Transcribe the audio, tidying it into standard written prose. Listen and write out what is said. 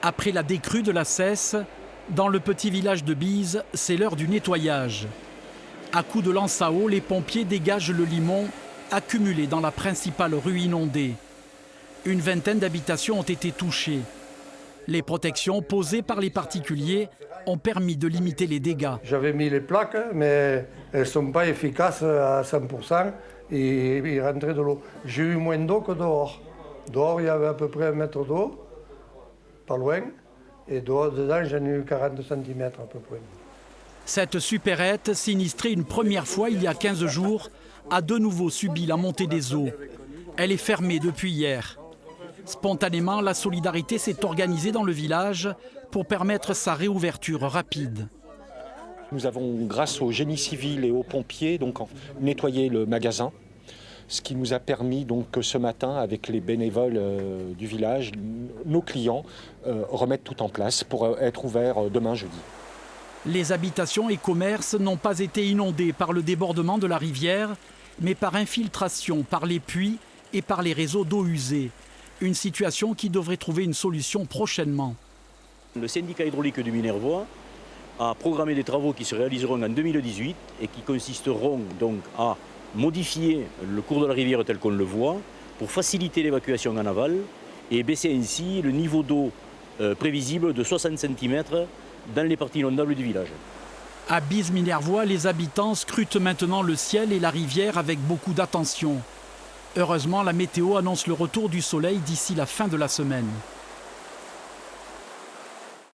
Après la décrue de la Cesse, dans le petit village de Bise, c'est l'heure du nettoyage. À coups de lance à eau, les pompiers dégagent le limon accumulé dans la principale rue inondée. Une vingtaine d'habitations ont été touchées. Les protections posées par les particuliers ont permis de limiter les dégâts. J'avais mis les plaques, mais elles ne sont pas efficaces à 100% et il rentrait de l'eau. J'ai eu moins d'eau que dehors. Dehors, il y avait à peu près 1 mètre d'eau, pas loin, et dedans, j'en ai eu 40 cm à peu près. Cette supérette, sinistrée une première fois il y a 15 jours, a de nouveau subi la montée des eaux. Elle est fermée depuis hier. Spontanément, la solidarité s'est organisée dans le village pour permettre sa réouverture rapide. Nous avons, grâce au génie civil et aux pompiers, nettoyé le magasin, ce qui nous a permis ce matin, avec les bénévoles du village, nos clients, remettre tout en place pour être ouverts demain jeudi. Les habitations et commerces n'ont pas été inondés par le débordement de la rivière, mais par infiltration par les puits et par les réseaux d'eau usée. Une situation qui devrait trouver une solution prochainement. Le syndicat hydraulique du Minervois a programmé des travaux qui se réaliseront en 2018 et qui consisteront donc à modifier le cours de la rivière tel qu'on le voit pour faciliter l'évacuation en aval et baisser ainsi le niveau d'eau prévisible de 60 cm dans les parties inondables du village. À Bise-Minervois, les habitants scrutent maintenant le ciel et la rivière avec beaucoup d'attention. Heureusement, la météo annonce le retour du soleil d'ici la fin de la semaine.